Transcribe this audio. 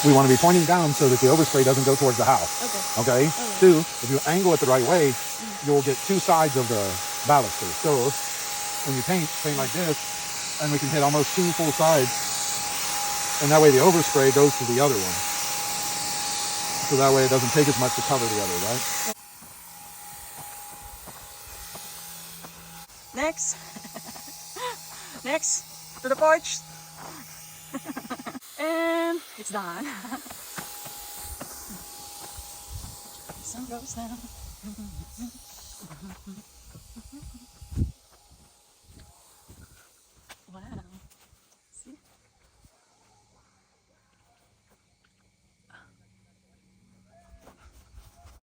We want to be pointing down so that the overspray doesn't go towards the house. Okay? Two, if you angle it the right way, you'll get two sides of the baluster. So when you paint like this, and we can hit almost two full sides, and that way the overspray goes to the other one. So that way it doesn't take as much to cover the other, right? Next. Next to the porch. And it's done. Sun goes down.